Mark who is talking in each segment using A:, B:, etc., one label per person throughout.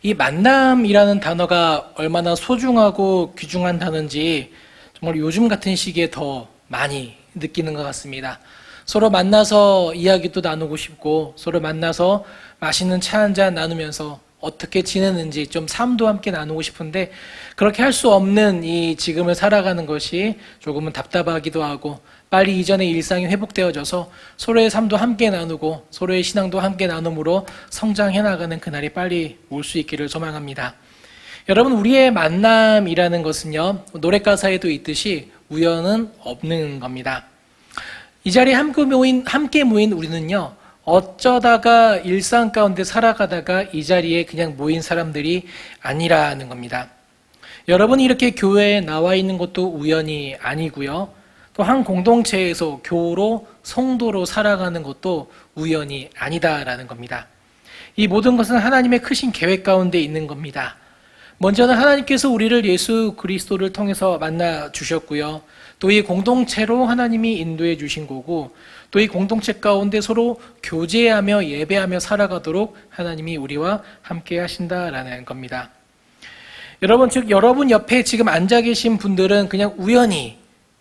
A: 이 만남이라는 단어가 얼마나 소중하고 귀중한 단어인지 정말 요즘 같은 시기에 더 많이 느끼는 것 같습니다. 서로 만나서 이야기도 나누고 싶고, 서로 만나서 맛있는 차 한잔 나누면서 어떻게 지내는지 좀 삶도 함께 나누고 싶은데, 그렇게 할 수 없는 이 지금을 살아가는 것이 조금은 답답하기도 하고, 빨리 이전의 일상이 회복되어져서 서로의 삶도 함께 나누고 서로의 신앙도 함께 나눔으로 성장해 나가는 그날이 빨리 올 수 있기를 소망합니다. 여러분, 우리의 만남이라는 것은요, 노래 가사에도 있듯이 우연은 없는 겁니다. 이 자리에 함께 모인 우리는요, 어쩌다가 일상 가운데 살아가다가 이 자리에 그냥 모인 사람들이 아니라는 겁니다. 여러분이 이렇게 교회에 나와 있는 것도 우연이 아니고요, 또 한 공동체에서 교우로 성도로 살아가는 것도 우연이 아니다라는 겁니다. 이 모든 것은 하나님의 크신 계획 가운데 있는 겁니다. 먼저는 하나님께서 우리를 예수 그리스도를 통해서 만나 주셨고요, 또 이 공동체로 하나님이 인도해 주신 거고, 또 이 공동체 가운데 서로 교제하며 예배하며 살아가도록 하나님이 우리와 함께 하신다라는 겁니다. 여러분, 즉 여러분 옆에 지금 앉아 계신 분들은 그냥 우연히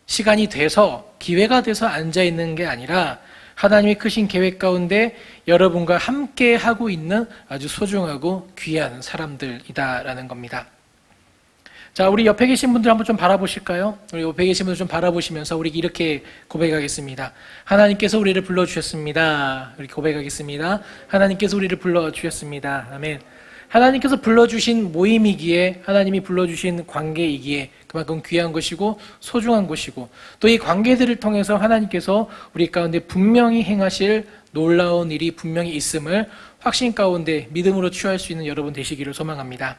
A: 시간이 돼서, 기회가 돼서 앉아 있는 게 아니라 하나님의 크신 계획 가운데 여러분과 함께 하고 있는 아주 소중하고 귀한 사람들이다라는 겁니다. 자, 우리 옆에 계신 분들 한번 좀 바라보실까요? 우리 옆에 계신 분들 좀 바라보시면서 우리 이렇게 고백하겠습니다. 하나님께서 우리를 불러주셨습니다. 이렇게 고백하겠습니다. 하나님께서 우리를 불러주셨습니다. 아멘. 하나님께서 불러주신 모임이기에, 하나님이 불러주신 관계이기에 그만큼 귀한 것이고 소중한 것이고, 또 이 관계들을 통해서 하나님께서 우리 가운데 분명히 행하실 놀라운 일이 분명히 있음을 확신 가운데 믿음으로 취할 수 있는 여러분 되시기를 소망합니다.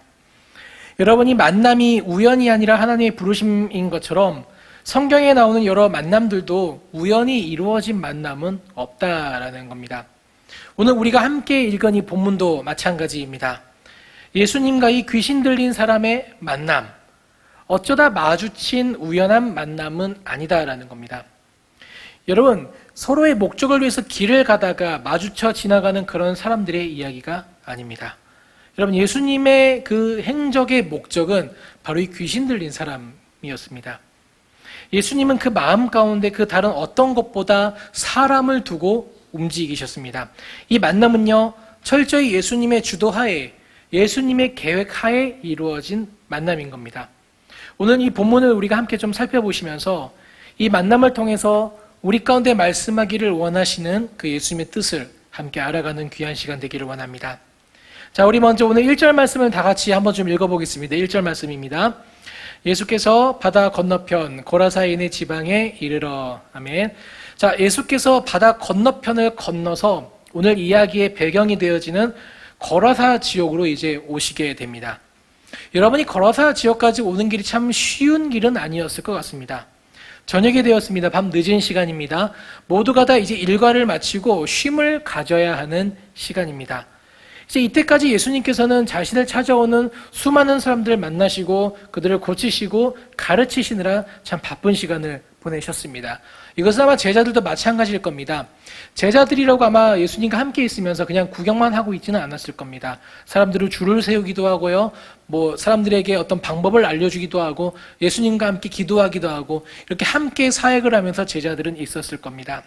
A: 여러분이 만남이 우연이 아니라 하나님의 부르심인 것처럼 성경에 나오는 여러 만남들도 우연히 이루어진 만남은 없다라는 겁니다. 오늘 우리가 함께 읽은 이 본문도 마찬가지입니다. 예수님과 이 귀신 들린 사람의 만남, 어쩌다 마주친 우연한 만남은 아니다라는 겁니다. 여러분, 서로의 목적을 위해서 길을 가다가 마주쳐 지나가는 그런 사람들의 이야기가 아닙니다. 여러분, 예수님의 그 행적의 목적은 바로 이 귀신 들린 사람이었습니다. 예수님은 그 마음 가운데 그 다른 어떤 것보다 사람을 두고 움직이셨습니다. 이 만남은요, 철저히 예수님의 주도하에, 예수님의 계획하에 이루어진 만남인 겁니다. 오늘 이 본문을 우리가 함께 좀 살펴보시면서 이 만남을 통해서 우리 가운데 말씀하기를 원하시는 그 예수님의 뜻을 함께 알아가는 귀한 시간 되기를 원합니다. 자, 우리 먼저 오늘 1절 말씀을 다 같이 한번 좀 읽어보겠습니다. 1절 말씀입니다. 예수께서 바다 건너편 고라사인의 지방에 이르러. 아멘. 자, 예수께서 바다 건너편을 건너서 오늘 이야기의 배경이 되어지는 거라사 지역으로 이제 오시게 됩니다. 여러분이 거라사 지역까지 오는 길이 참 쉬운 길은 아니었을 것 같습니다. 저녁이 되었습니다. 밤 늦은 시간입니다. 모두가 다 이제 일과를 마치고 쉼을 가져야 하는 시간입니다. 이제 이때까지 예수님께서는 자신을 찾아오는 수많은 사람들을 만나시고 그들을 고치시고 가르치시느라 참 바쁜 시간을 보내셨습니다. 이것은 아마 제자들도 마찬가지일 겁니다. 제자들이라고 아마 예수님과 함께 있으면서 그냥 구경만 하고 있지는 않았을 겁니다. 사람들을 줄을 세우기도 하고요, 사람들에게 어떤 방법을 알려주기도 하고 예수님과 함께 기도하기도 하고 이렇게 함께 사역을 하면서 제자들은 있었을 겁니다.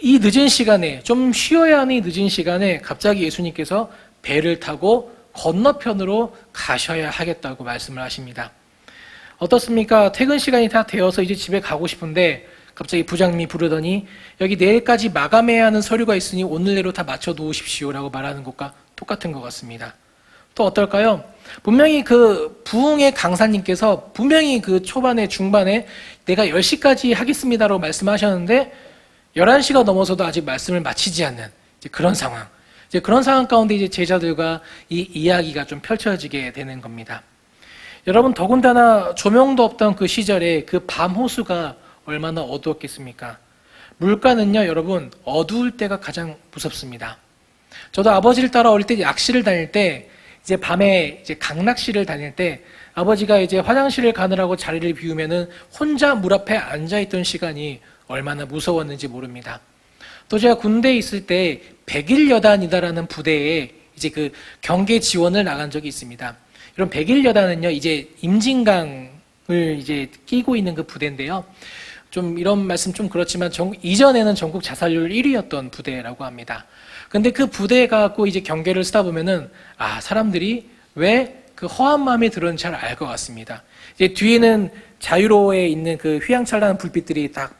A: 이 늦은 시간에, 좀 쉬어야 하는 이 늦은 시간에 갑자기 예수님께서 배를 타고 건너편으로 가셔야 하겠다고 말씀을 하십니다. 어떻습니까? 퇴근 시간이 다 되어서 이제 집에 가고 싶은데 갑자기 부장님이 부르더니 여기 내일까지 마감해야 하는 서류가 있으니 오늘 내로 다 맞춰 놓으십시오 라고 말하는 것과 똑같은 것 같습니다. 또 어떨까요? 분명히 그 부흥의 강사님께서 분명히 그 초반에 중반에 내가 10시까지 하겠습니다라고 말씀하셨는데 11시가 넘어서도 아직 말씀을 마치지 않는 이제 그런 상황. 이제 그런 상황 가운데 이제 제자들과 이 이야기가 좀 펼쳐지게 되는 겁니다. 여러분, 더군다나 조명도 없던 그 시절에 그 밤 호수가 얼마나 어두웠겠습니까? 물가는요, 여러분, 어두울 때가 가장 무섭습니다. 저도 아버지를 따라 어릴 때 낚시를 다닐 때 이제 밤에 이제 강낚시를 다닐 때 아버지가 이제 화장실을 가느라고 자리를 비우면은 혼자 물 앞에 앉아있던 시간이 얼마나 무서웠는지 모릅니다. 또 제가 군대에 있을 때 백일여단이다라는 부대에 이제 그 경계 지원을 나간 적이 있습니다. 이런 100일 여단은요, 이제 임진강을 이제 끼고 있는 그 부대인데요. 좀 이런 말씀 좀 그렇지만 이전에는 전국 자살률 1위였던 부대라고 합니다. 근데 그 부대에 가고 이제 경계를 쓰다 보면은 사람들이 왜 그 허한 마음이 들었는지 잘 알 것 같습니다. 이제 뒤에는 자유로에 있는 그 휘황찬란한 불빛들이 딱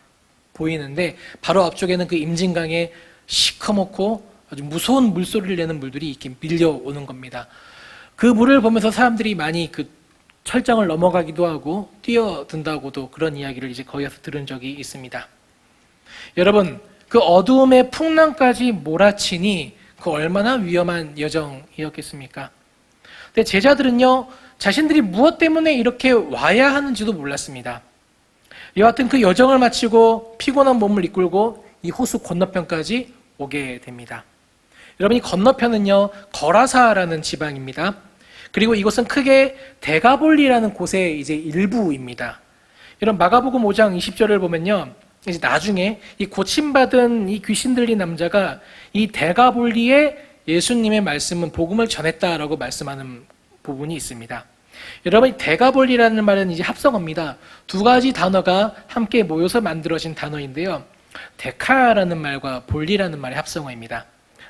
A: 보이는데 바로 앞쪽에는 그 임진강에 시커멓고 아주 무서운 물소리를 내는 물들이 이렇게 밀려오는 겁니다. 그 물을 보면서 사람들이 많이 그 철장을 넘어가기도 하고 뛰어든다고도 그런 이야기를 이제 거기서 들은 적이 있습니다. 여러분, 그 어두움의 풍랑까지 몰아치니 그 얼마나 위험한 여정이었겠습니까? 근데 제자들은요, 자신들이 무엇 때문에 이렇게 와야 하는지도 몰랐습니다. 여하튼 그 여정을 마치고 피곤한 몸을 이끌고 이 호수 건너편까지 오게 됩니다. 여러분, 이 건너편은요, 거라사라는 지방입니다. 그리고 이곳은 크게 데가볼리라는 곳의 이제 일부입니다. 이런 마가복음 5장 20절을 보면요, 이제 나중에 이 고침받은 이 귀신 들린 남자가 이 데가볼리에 예수님의 말씀은 복음을 전했다라고 말씀하는 부분이 있습니다. 여러분, 이 데가볼리라는 말은 이제 합성어입니다. 두 가지 단어가 함께 모여서 만들어진 단어인데요. 데카라는 말과 볼리라는 말의 합성어입니다.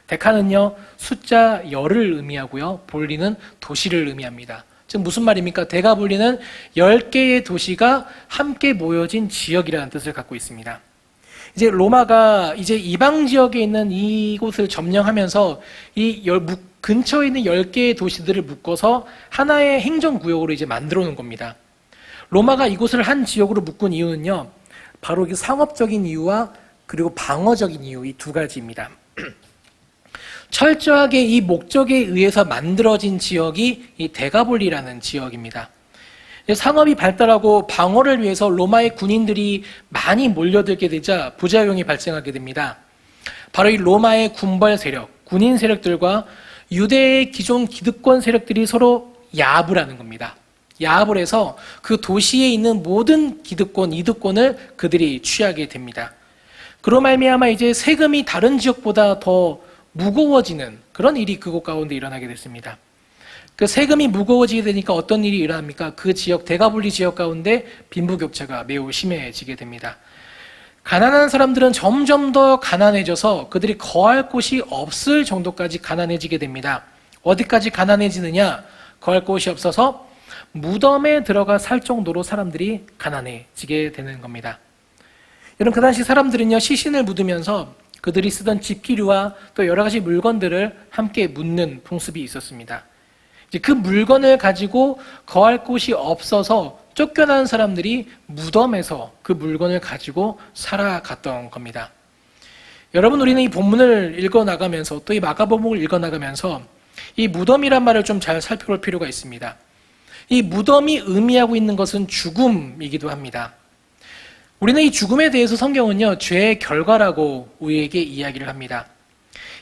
A: 데카는요, 숫자 10을 의미하고요, 볼리는 도시를 의미합니다. 즉 무슨 말입니까? 데가볼리는 10개의 도시가 함께 모여진 지역이라는 뜻을 갖고 있습니다. 이제 로마가 이제 이방 지역에 있는 이곳을 점령하면서 이 근처에 있는 10개의 도시들을 묶어서 하나의 행정구역으로 이제 만들어 놓은 겁니다. 로마가 이곳을 한 지역으로 묶은 이유는요, 바로 상업적인 이유와 그리고 방어적인 이유, 이 두 가지입니다. 철저하게 이 목적에 의해서 만들어진 지역이 이 데가볼리라는 지역입니다. 상업이 발달하고 방어를 위해서 로마의 군인들이 많이 몰려들게 되자 부작용이 발생하게 됩니다. 바로 이 로마의 군벌 세력, 군인 세력들과 유대의 기존 기득권 세력들이 서로 야합을 하는 겁니다. 야합을 해서 그 도시에 있는 모든 기득권, 이득권을 그들이 취하게 됩니다. 그로 말미암아 이제 세금이 다른 지역보다 더 무거워지는 그런 일이 그곳 가운데 일어나게 됐습니다. 그 세금이 무거워지게 되니까 어떤 일이 일어납니까? 그 지역, 데가볼리 지역 가운데 빈부격차가 매우 심해지게 됩니다. 가난한 사람들은 점점 더 가난해져서 그들이 거할 곳이 없을 정도까지 가난해지게 됩니다. 어디까지 가난해지느냐? 거할 곳이 없어서 무덤에 들어가 살 정도로 사람들이 가난해지게 되는 겁니다. 여러분, 그 당시 사람들은요, 시신을 묻으면서 그들이 쓰던 집기류와 또 여러 가지 물건들을 함께 묻는 풍습이 있었습니다. 이제 그 물건을 가지고 거할 곳이 없어서 쫓겨나는 사람들이 무덤에서 그 물건을 가지고 살아갔던 겁니다. 여러분, 우리는 이 본문을 읽어나가면서 또 이 마가복음을 읽어나가면서 이 무덤이란 말을 좀 잘 살펴볼 필요가 있습니다. 이 무덤이 의미하고 있는 것은 죽음이기도 합니다. 우리는 이 죽음에 대해서 성경은요, 죄의 결과라고 우리에게 이야기를 합니다.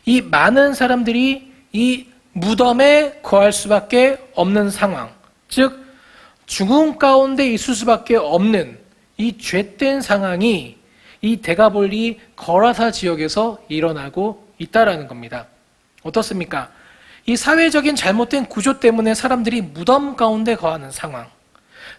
A: 이 많은 사람들이 이 무덤에 거할 수밖에 없는 상황, 즉 죽음 가운데 있을 수밖에 없는 이 죄된 상황이 이 데가볼리 거라사 지역에서 일어나고 있다라는 겁니다. 어떻습니까? 이 사회적인 잘못된 구조 때문에 사람들이 무덤 가운데 거하는 상황,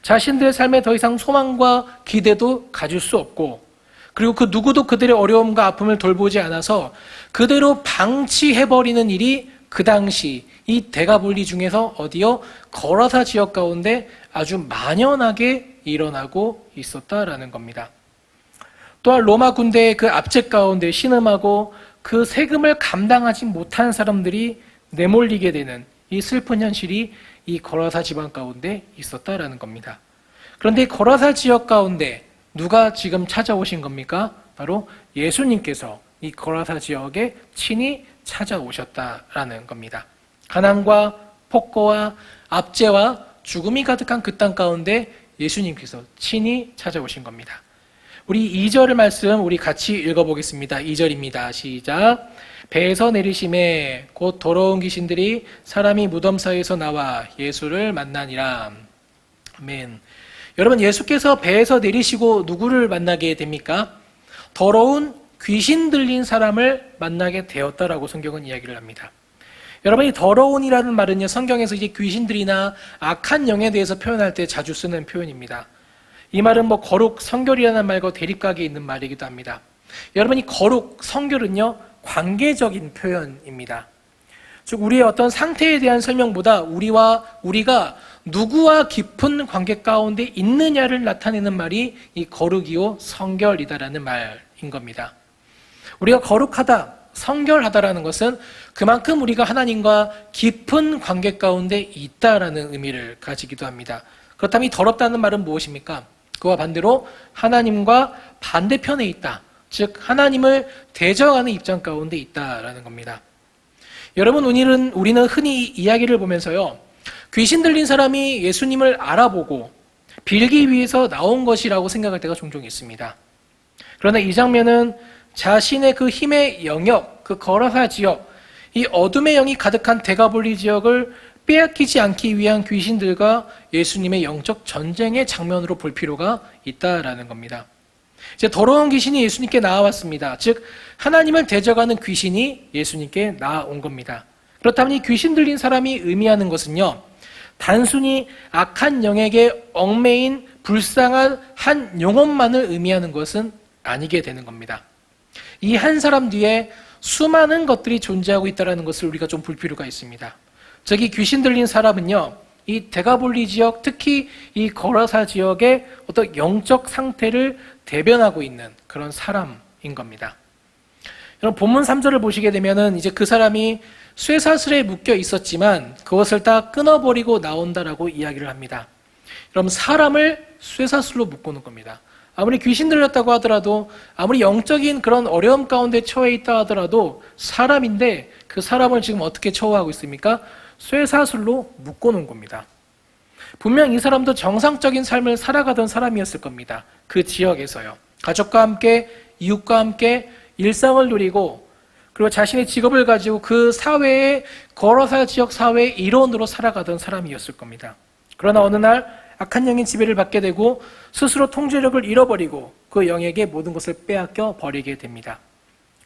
A: 자신들의 삶에 더 이상 소망과 기대도 가질 수 없고, 그리고 그 누구도 그들의 어려움과 아픔을 돌보지 않아서 그대로 방치해버리는 일이 그 당시 이 데가볼리 중에서 어디요? 거라사 지역 가운데 아주 만연하게 일어나고 있었다라는 겁니다. 또한 로마 군대의 그 압제 가운데 신음하고 그 세금을 감당하지 못한 사람들이 내몰리게 되는 이 슬픈 현실이 이 거라사 지방 가운데 있었다라는 겁니다. 그런데 거라사 지역 가운데 누가 지금 찾아오신 겁니까? 바로 예수님께서 이 거라사 지역에 친히 찾아오셨다라는 겁니다. 가난과 폭거와 압제와 죽음이 가득한 그 땅 가운데 예수님께서 친히 찾아오신 겁니다. 우리 2절 말씀 우리 같이 읽어보겠습니다. 2절입니다. 시작. 배에서 내리심에 곧 더러운 귀신들이 사람이 무덤 사이에서 나와 예수를 만나니라. 아멘. 여러분, 예수께서 배에서 내리시고 누구를 만나게 됩니까? 더러운 귀신 들린 사람을 만나게 되었다라고 성경은 이야기를 합니다. 여러분, 이 더러운이라는 말은요, 성경에서 이제 귀신들이나 악한 영에 대해서 표현할 때 자주 쓰는 표현입니다. 이 말은 거룩, 성결이라는 말과 대립각에 있는 말이기도 합니다. 여러분, 이 거룩, 성결은요, 관계적인 표현입니다. 즉, 우리의 어떤 상태에 대한 설명보다 우리가 누구와 깊은 관계 가운데 있느냐를 나타내는 말이 이 거룩이요, 성결이다라는 말인 겁니다. 우리가 거룩하다, 성결하다라는 것은 그만큼 우리가 하나님과 깊은 관계 가운데 있다라는 의미를 가지기도 합니다. 그렇다면 이 더럽다는 말은 무엇입니까? 그와 반대로 하나님과 반대편에 있다. 즉 하나님을 대적하는 입장 가운데 있다라는 겁니다. 여러분, 우리는 흔히 이야기를 보면서요, 귀신 들린 사람이 예수님을 알아보고 빌기 위해서 나온 것이라고 생각할 때가 종종 있습니다. 그러나 이 장면은 자신의 그 힘의 영역, 그 거라사 지역, 이 어둠의 영이 가득한 데가볼리 지역을 빼앗기지 않기 위한 귀신들과 예수님의 영적 전쟁의 장면으로 볼 필요가 있다라는 겁니다. 이제 더러운 귀신이 예수님께 나와왔습니다. 즉 하나님을 대적하는 귀신이 예수님께 나온 겁니다. 그렇다면 이 귀신 들린 사람이 의미하는 것은요, 단순히 악한 영에게 얽매인 불쌍한 한 영혼만을 의미하는 것은 아니게 되는 겁니다. 이 한 사람 뒤에 수많은 것들이 존재하고 있다는 것을 우리가 좀 볼 필요가 있습니다. 저기 귀신 들린 사람은요, 이 데가볼리 지역, 특히 이 거라사 지역의 어떤 영적 상태를 대변하고 있는 그런 사람인 겁니다. 여러분, 본문 3절을 보시게 되면은 이제 그 사람이 쇠사슬에 묶여 있었지만 그것을 다 끊어버리고 나온다라고 이야기를 합니다. 여러분, 사람을 쇠사슬로 묶어놓은 겁니다. 아무리 귀신 들렸다고 하더라도, 아무리 영적인 그런 어려움 가운데 처해 있다 하더라도 사람인데 그 사람을 지금 어떻게 처우하고 있습니까? 쇠사슬로 묶어놓은 겁니다. 분명 이 사람도 정상적인 삶을 살아가던 사람이었을 겁니다. 그 지역에서요. 가족과 함께, 이웃과 함께 일상을 누리고, 그리고 자신의 직업을 가지고 그 사회의, 거라사 지역 사회의 일원으로 살아가던 사람이었을 겁니다. 그러나 어느 날 악한 영의 지배를 받게 되고 스스로 통제력을 잃어버리고 그 영에게 모든 것을 빼앗겨 버리게 됩니다.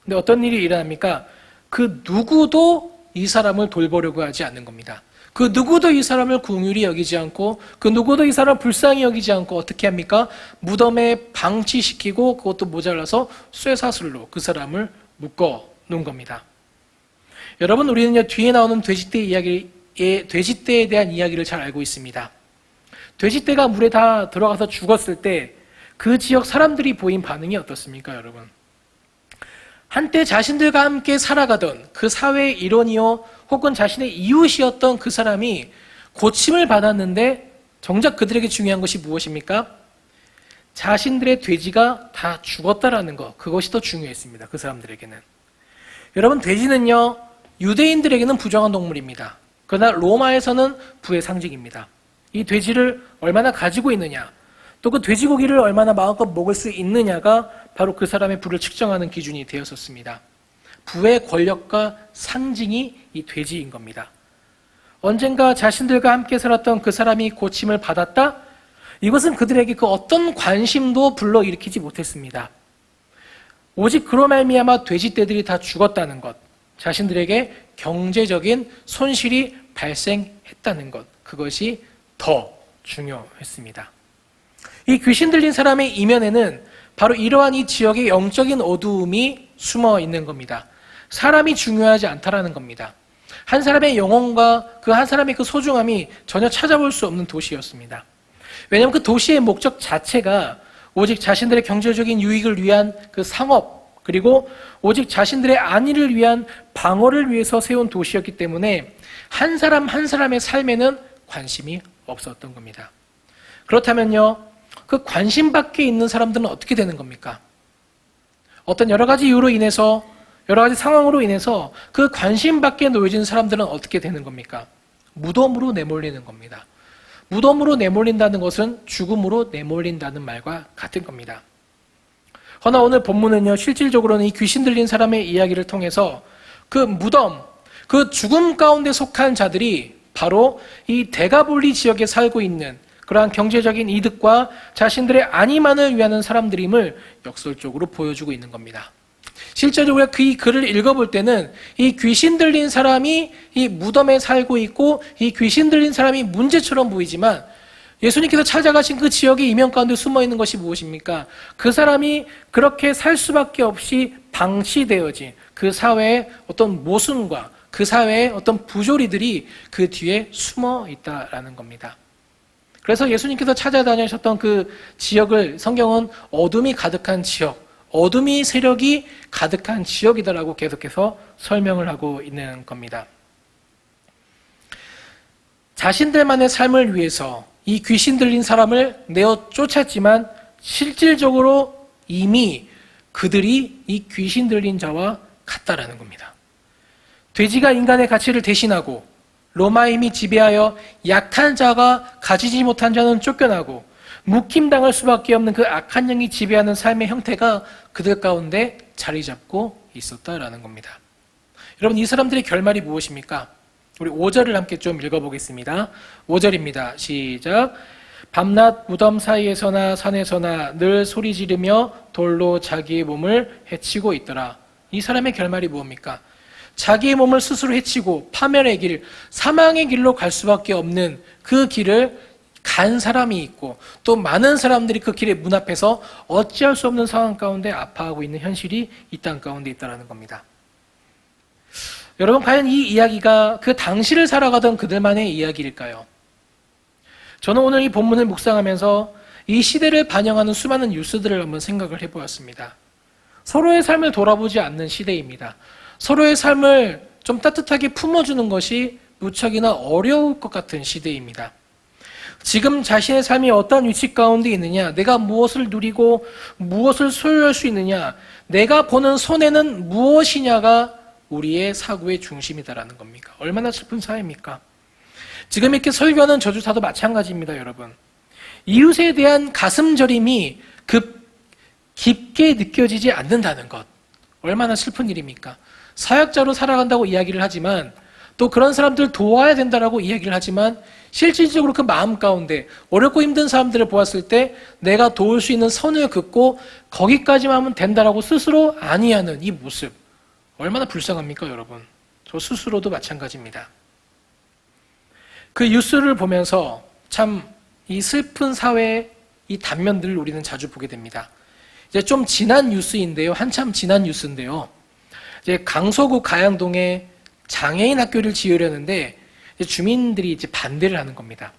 A: 근데 어떤 일이 일어납니까? 그 누구도 이 사람을 돌보려고 하지 않는 겁니다. 그 누구도 이 사람을 긍휼히 여기지 않고, 그 누구도 이 사람을 불쌍히 여기지 않고 어떻게 합니까? 무덤에 방치시키고 그것도 모자라서 쇠사슬로 그 사람을 묶어 놓은 겁니다. 여러분, 우리는요, 뒤에 나오는 돼지떼에 대한 이야기를 잘 알고 있습니다. 돼지떼가 물에 다 들어가서 죽었을 때 그 지역 사람들이 보인 반응이 어떻습니까, 여러분? 한때 자신들과 함께 살아가던 그 사회의 일원이요, 혹은 자신의 이웃이었던 그 사람이 고침을 받았는데 정작 그들에게 중요한 것이 무엇입니까? 자신들의 돼지가 다 죽었다라는 것, 그것이 더 중요했습니다. 그 사람들에게는. 여러분, 돼지는요, 유대인들에게는 부정한 동물입니다. 그러나 로마에서는 부의 상징입니다. 이 돼지를 얼마나 가지고 있느냐, 또 그 돼지고기를 얼마나 마음껏 먹을 수 있느냐가 바로 그 사람의 부를 측정하는 기준이 되었었습니다. 부의 권력과 상징이 이 돼지인 겁니다. 언젠가 자신들과 함께 살았던 그 사람이 고침을 받았다? 이것은 그들에게 그 어떤 관심도 불러일으키지 못했습니다. 오직 그로 말미암아 돼지떼들이 다 죽었다는 것, 자신들에게 경제적인 손실이 발생했다는 것, 그것이 더 중요했습니다. 이 귀신 들린 사람의 이면에는 바로 이러한 이 지역의 영적인 어두움이 숨어 있는 겁니다. 사람이 중요하지 않다라는 겁니다. 한 사람의 영혼과 그 한 사람의 그 소중함이 전혀 찾아볼 수 없는 도시였습니다. 왜냐하면 그 도시의 목적 자체가 오직 자신들의 경제적인 유익을 위한 그 상업, 그리고 오직 자신들의 안위를 위한 방어를 위해서 세운 도시였기 때문에 한 사람 한 사람의 삶에는 관심이 없었던 겁니다. 그렇다면요, 그 관심 밖에 있는 사람들은 어떻게 되는 겁니까? 어떤 여러 가지 이유로 인해서, 여러 가지 상황으로 인해서 그 관심 밖에 놓여진 사람들은 어떻게 되는 겁니까? 무덤으로 내몰리는 겁니다. 무덤으로 내몰린다는 것은 죽음으로 내몰린다는 말과 같은 겁니다. 허나 오늘 본문은요, 실질적으로는 이 귀신 들린 사람의 이야기를 통해서 그 무덤, 그 죽음 가운데 속한 자들이 바로 이 데가볼리 지역에 살고 있는 그러한 경제적인 이득과 자신들의 안위만을 위하는 사람들임을 역설적으로 보여주고 있는 겁니다. 실제로 우리가 이 글을 읽어볼 때는 이 귀신 들린 사람이 이 무덤에 살고 있고 이 귀신 들린 사람이 문제처럼 보이지만 예수님께서 찾아가신 그 지역의 이면 가운데 숨어 있는 것이 무엇입니까? 그 사람이 그렇게 살 수밖에 없이 방치되어진 그 사회의 어떤 모순과 그 사회의 어떤 부조리들이 그 뒤에 숨어 있다라는 겁니다. 그래서 예수님께서 찾아다니셨던 그 지역을 성경은 어둠이 가득한 지역, 어둠이 세력이 가득한 지역이다라고 계속해서 설명을 하고 있는 겁니다. 자신들만의 삶을 위해서 이 귀신 들린 사람을 내어 쫓았지만 실질적으로 이미 그들이 이 귀신 들린 자와 같다라는 겁니다. 돼지가 인간의 가치를 대신하고 로마의 힘이 지배하여 약한 자가 가지지 못한 자는 쫓겨나고 묵힘당할 수밖에 없는 그 악한 영이 지배하는 삶의 형태가 그들 가운데 자리 잡고 있었다라는 겁니다. 여러분, 이 사람들의 결말이 무엇입니까? 우리 5절을 함께 좀 읽어보겠습니다. 5절입니다. 시작. 밤낮 무덤 사이에서나 산에서나 늘 소리 지르며 돌로 자기의 몸을 해치고 있더라. 이 사람의 결말이 무엇입니까? 자기의 몸을 스스로 해치고 파멸의 길, 사망의 길로 갈 수밖에 없는 그 길을 간 사람이 있고 또 많은 사람들이 그 길의 문 앞에서 어찌할 수 없는 상황 가운데 아파하고 있는 현실이 이 땅 가운데 있다는 겁니다. 여러분, 과연 이 이야기가 그 당시를 살아가던 그들만의 이야기일까요? 저는 오늘 이 본문을 묵상하면서 이 시대를 반영하는 수많은 뉴스들을 한번 생각을 해보았습니다. 서로의 삶을 돌아보지 않는 시대입니다. 서로의 삶을 좀 따뜻하게 품어주는 것이 무척이나 어려울 것 같은 시대입니다. 지금 자신의 삶이 어떤 위치 가운데 있느냐, 내가 무엇을 누리고 무엇을 소유할 수 있느냐, 내가 보는 손해는 무엇이냐가 우리의 사고의 중심이다라는 겁니까? 얼마나 슬픈 사회입니까? 지금 이렇게 설교하는 저주사도 마찬가지입니다, 여러분. 이웃에 대한 가슴 저림이 깊게 느껴지지 않는다는 것, 얼마나 슬픈 일입니까? 사역자로 살아간다고 이야기를 하지만 또 그런 사람들을 도와야 된다라고 이야기를 하지만 실질적으로 그 마음 가운데 어렵고 힘든 사람들을 보았을 때 내가 도울 수 있는 선을 긋고 거기까지만 하면 된다라고 스스로 아니하는 이 모습, 얼마나 불쌍합니까, 여러분? 저 스스로도 마찬가지입니다. 그 뉴스를 보면서 참 이 슬픈 사회의 이 단면들을 우리는 자주 보게 됩니다. 이제 좀 지난 뉴스인데요. 한참 지난 뉴스인데요. 이제 강서구 가양동에 장애인 학교를 지으려는데 주민들이 이제 반대를 하는 겁니다.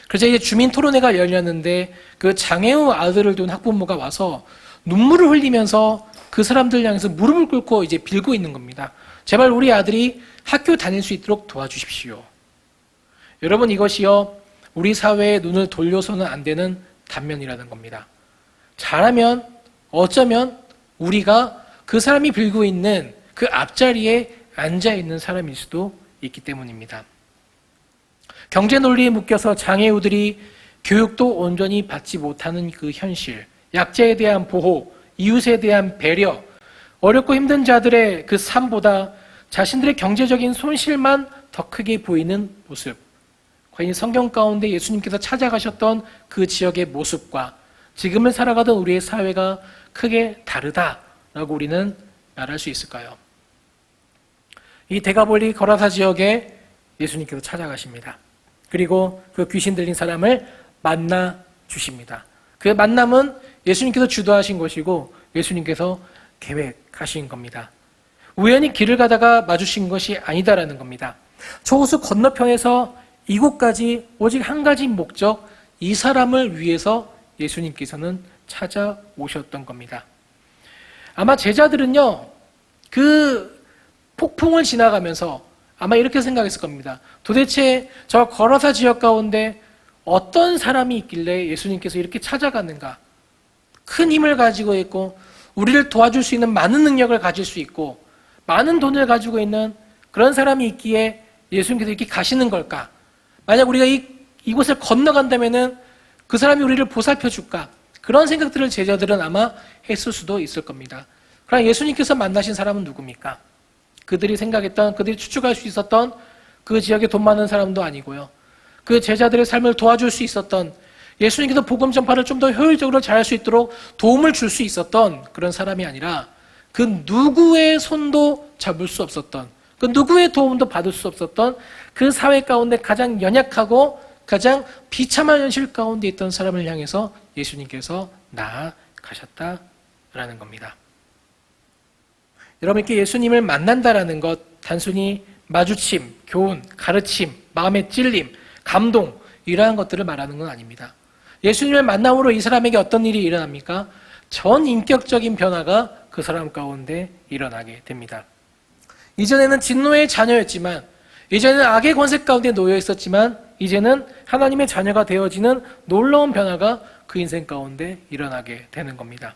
A: 그래서 이제 주민 토론회가 열렸는데 그 장애우 아들을 둔 학부모가 와서 눈물을 흘리면서 그 사람들 향해서 무릎을 꿇고 이제 빌고 있는 겁니다. 제발 우리 아들이 학교 다닐 수 있도록 도와주십시오. 여러분, 이것이요, 우리 사회의 눈을 돌려서는 안 되는 단면이라는 겁니다. 잘하면 어쩌면 우리가 그 사람이 빌고 있는 그 앞자리에 앉아 있는 사람일 수도 있기 때문입니다. 경제 논리에 묶여서 장애우들이 교육도 온전히 받지 못하는 그 현실, 약자에 대한 보호, 이웃에 대한 배려, 어렵고 힘든 자들의 그 삶보다 자신들의 경제적인 손실만 더 크게 보이는 모습, 과연 성경 가운데 예수님께서 찾아가셨던 그 지역의 모습과 지금을 살아가던 우리의 사회가 크게 다르다라고 우리는 말할 수 있을까요? 이 데가볼리 거라사 지역에 예수님께서 찾아가십니다. 그리고 그 귀신 들린 사람을 만나 주십니다. 그 만남은 예수님께서 주도하신 것이고 예수님께서 계획하신 겁니다. 우연히 길을 가다가 마주친 것이 아니다라는 겁니다. 저 호수 건너편에서 이곳까지 오직 한 가지 목적, 이 사람을 위해서 예수님께서는 찾아오셨던 겁니다. 아마 제자들은요, 그 폭풍을 지나가면서 아마 이렇게 생각했을 겁니다. 도대체 저 거라사 지역 가운데 어떤 사람이 있길래 예수님께서 이렇게 찾아가는가? 큰 힘을 가지고 있고 우리를 도와줄 수 있는 많은 능력을 가질 수 있고 많은 돈을 가지고 있는 그런 사람이 있기에 예수님께서 이렇게 가시는 걸까? 만약 우리가 이곳을 건너간다면은 그 사람이 우리를 보살펴 줄까? 그런 생각들을 제자들은 아마 했을 수도 있을 겁니다. 그러나 예수님께서 만나신 사람은 누굽니까? 그들이 생각했던, 그들이 추측할 수 있었던 그 지역에 돈 많은 사람도 아니고요. 그 제자들의 삶을 도와줄 수 있었던, 예수님께서 복음 전파를 좀 더 효율적으로 잘할 수 있도록 도움을 줄 수 있었던 그런 사람이 아니라 그 누구의 손도 잡을 수 없었던, 그 누구의 도움도 받을 수 없었던 그 사회 가운데 가장 연약하고 가장 비참한 현실 가운데 있던 사람을 향해서 예수님께서 나아가셨다라는 겁니다. 여러분께 예수님을 만난다라는 것, 단순히 마주침, 교훈, 가르침, 마음의 찔림, 감동, 이러한 것들을 말하는 건 아닙니다. 예수님을 만남으로 이 사람에게 어떤 일이 일어납니까? 전 인격적인 변화가 그 사람 가운데 일어나게 됩니다. 이전에는 진노의 자녀였지만, 이전에는 악의 권세 가운데 놓여 있었지만, 이제는 하나님의 자녀가 되어지는 놀라운 변화가 그 인생 가운데 일어나게 되는 겁니다.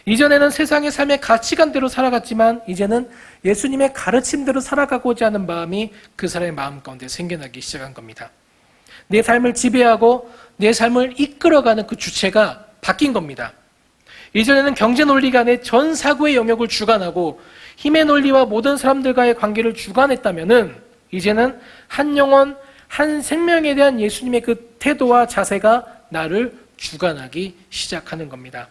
A: 이전에는 세상의 삶의 가치관대로 살아갔지만, 이제는 예수님의 가르침대로 살아가고자 하는 마음이 그 사람의 마음 가운데 생겨나기 시작한 겁니다. 내 삶을 지배하고 내 삶을 이끌어가는 그 주체가 바뀐 겁니다. 이전에는 경제 논리가 내 전 사고의 영역을 주관하고 힘의 논리와 모든 사람들과의 관계를 주관했다면은, 이제는 한 영혼, 한 생명에 대한 예수님의 그 태도와 자세가 나를 주관하기 시작하는 겁니다.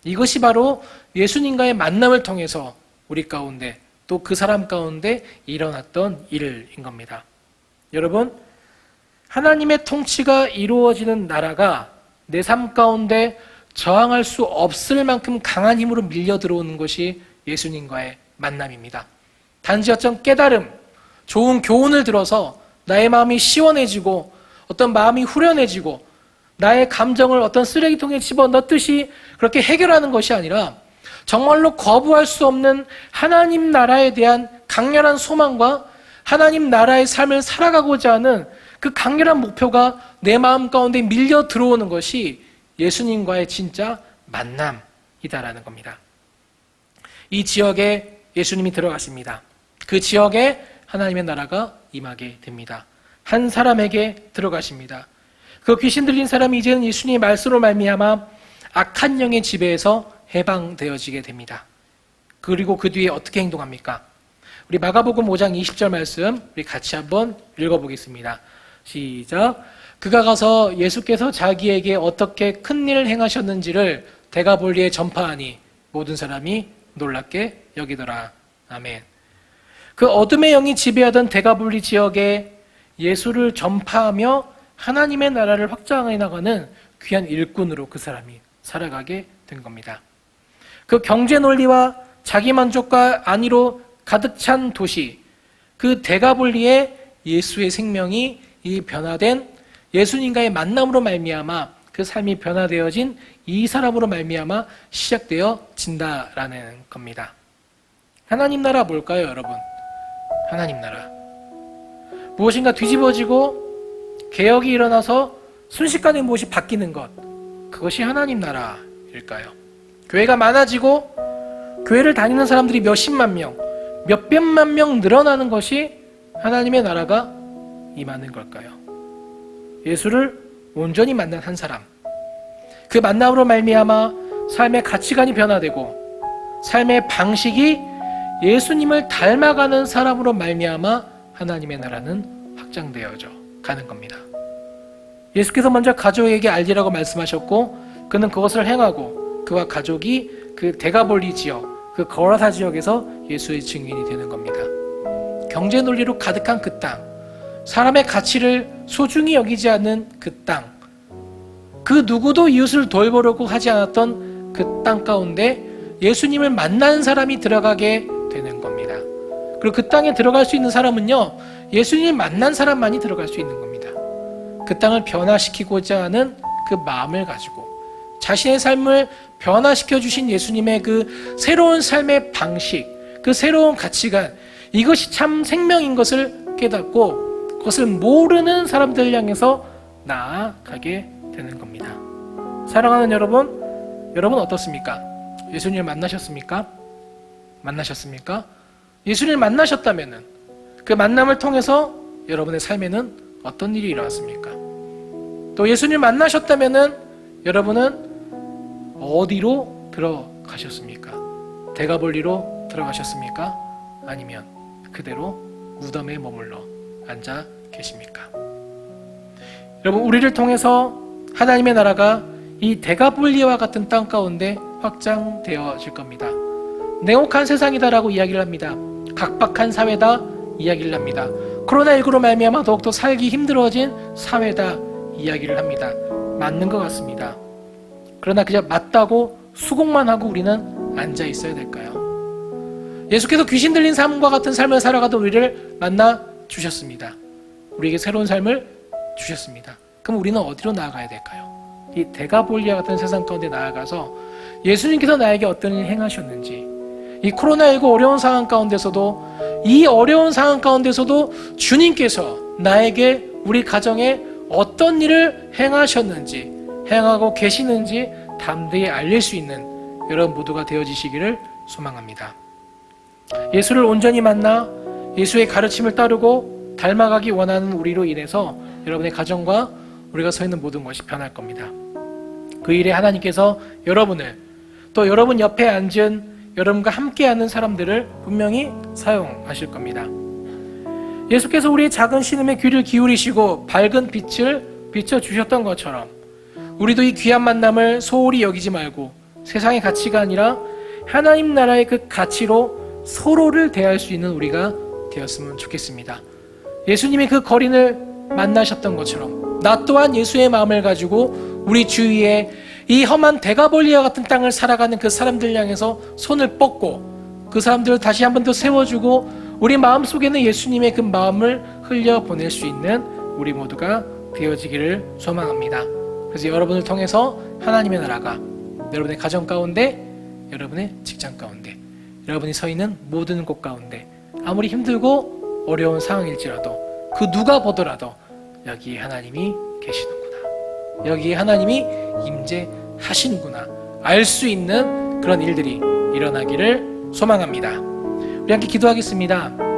A: 이것이 바로 예수님과의 만남을 통해서 우리 가운데, 또 그 사람 가운데 일어났던 일인 겁니다. 여러분, 하나님의 통치가 이루어지는 나라가 내 삶 가운데 저항할 수 없을 만큼 강한 힘으로 밀려 들어오는 것이 예수님과의 만남입니다. 단지 어떤 깨달음, 좋은 교훈을 들어서 나의 마음이 시원해지고 어떤 마음이 후련해지고 나의 감정을 어떤 쓰레기통에 집어넣듯이 그렇게 해결하는 것이 아니라, 정말로 거부할 수 없는 하나님 나라에 대한 강렬한 소망과 하나님 나라의 삶을 살아가고자 하는 그 강렬한 목표가 내 마음 가운데 밀려 들어오는 것이 예수님과의 진짜 만남이다라는 겁니다. 이 지역에 예수님이 들어가십니다. 그 지역에 하나님의 나라가 임하게 됩니다. 한 사람에게 들어가십니다. 그 귀신 들린 사람이 이제는 예수님의 말씀으로 말미암아 악한 영의 지배에서 해방되어지게 됩니다. 그리고 그 뒤에 어떻게 행동합니까? 우리 마가복음 5장 20절 말씀 우리 같이 한번 읽어보겠습니다. 시작. 그가 가서 예수께서 자기에게 어떻게 큰 일을 행하셨는지를 데가볼리에 전파하니 모든 사람이 놀랍게 여기더라. 아멘. 그 어둠의 영이 지배하던 데가볼리 지역에 예수를 전파하며 하나님의 나라를 확장해 나가는 귀한 일꾼으로 그 사람이 살아가게 된 겁니다. 그 경제 논리와 자기 만족과 안위로 가득 찬 도시, 그 데가볼리에 예수의 생명이 이 변화된 예수님과의 만남으로 말미암아 그 삶이 변화되어진 이 사람으로 말미암아 시작되어진다라는 겁니다. 하나님 나라 뭘까요, 여러분? 하나님 나라. 무엇인가 뒤집어지고 개혁이 일어나서 순식간에 무엇이 바뀌는 것, 그것이 하나님 나라일까요? 교회가 많아지고 교회를 다니는 사람들이 몇십만 명, 몇백만 명 늘어나는 것이 하나님의 나라가 임하는 걸까요? 예수를 온전히 만난 한 사람, 그 만남으로 말미암아 삶의 가치관이 변화되고 삶의 방식이 예수님을 닮아가는 사람으로 말미암아 하나님의 나라는 확장되어져 가는 겁니다. 예수께서 먼저 가족에게 알리라고 말씀하셨고, 그는 그것을 행하고 그와 가족이 그 데가볼리 지역, 그 거라사 지역에서 예수의 증인이 되는 겁니다. 경제 논리로 가득한 그 땅, 사람의 가치를 소중히 여기지 않는 그 땅, 그 누구도 이웃을 돌보려고 하지 않았던 그 땅 가운데 예수님을 만난 사람이 들어가게 되는 겁니다. 그리고 그 땅에 들어갈 수 있는 사람은요, 예수님을 만난 사람만이 들어갈 수 있는 겁니다. 그 땅을 변화시키고자 하는 그 마음을 가지고 자신의 삶을 변화시켜 주신 예수님의 그 새로운 삶의 방식, 그 새로운 가치관, 이것이 참 생명인 것을 깨닫고 그것을 모르는 사람들 향해서 나아가게 되는 겁니다. 사랑하는 여러분, 여러분 어떻습니까? 예수님을 만나셨습니까? 만나셨습니까? 예수님을 만나셨다면은 그 만남을 통해서 여러분의 삶에는 어떤 일이 일어났습니까? 또 예수님을 만나셨다면은 여러분은 어디로 들어가셨습니까? 데가볼리로 들어가셨습니까? 아니면 그대로 무덤에 머물러 앉아 계십니까? 여러분, 우리를 통해서 하나님의 나라가 이 데가볼리와 같은 땅 가운데 확장되어질 겁니다. 냉혹한 세상이다라고 이야기를 합니다. 각박한 사회다 이야기를 합니다. 코로나19로 말미암아 더욱더 살기 힘들어진 사회다 이야기를 합니다. 맞는 것 같습니다. 그러나 그냥 맞다고 수긍만 하고 우리는 앉아 있어야 될까요? 예수께서 귀신 들린 삶과 같은 삶을 살아가던 우리를 만나 주셨습니다. 우리에게 새로운 삶을 주셨습니다. 그럼 우리는 어디로 나아가야 될까요? 이 데가볼리아 같은 세상 가운데 나아가서 예수님께서 나에게 어떤 일을 행하셨는지, 이 코로나19 어려운 상황 가운데서도, 이 어려운 상황 가운데서도 주님께서 나에게, 우리 가정에 어떤 일을 행하셨는지, 행하고 계시는지 담대히 알릴 수 있는 여러분 모두가 되어지시기를 소망합니다. 예수를 온전히 만나 예수의 가르침을 따르고 닮아가기 원하는 우리로 인해서 여러분의 가정과 우리가 서 있는 모든 것이 변할 겁니다. 그 일에 하나님께서 여러분을, 또 여러분 옆에 앉은 여러분과 함께하는 사람들을 분명히 사용하실 겁니다. 예수께서 우리의 작은 신음에 귀를 기울이시고 밝은 빛을 비춰주셨던 것처럼 우리도 이 귀한 만남을 소홀히 여기지 말고 세상의 가치가 아니라 하나님 나라의 그 가치로 서로를 대할 수 있는 우리가 되었으면 좋겠습니다. 예수님이 그 거린을 만나셨던 것처럼 나 또한 예수의 마음을 가지고 우리 주위에 이 험한 데가볼리아 같은 땅을 살아가는 그 사람들 향해서 손을 뻗고 그 사람들을 다시 한 번 더 세워주고 우리 마음속에는 예수님의 그 마음을 흘려보낼 수 있는 우리 모두가 되어지기를 소망합니다. 그래서 여러분을 통해서 하나님의 나라가 여러분의 가정 가운데, 여러분의 직장 가운데, 여러분이 서 있는 모든 곳 가운데 아무리 힘들고 어려운 상황일지라도 그 누가 보더라도 여기에 하나님이 계시는구나, 여기에 하나님이 임재하시는구나 알 수 있는 그런 일들이 일어나기를 소망합니다. 우리 함께 기도하겠습니다.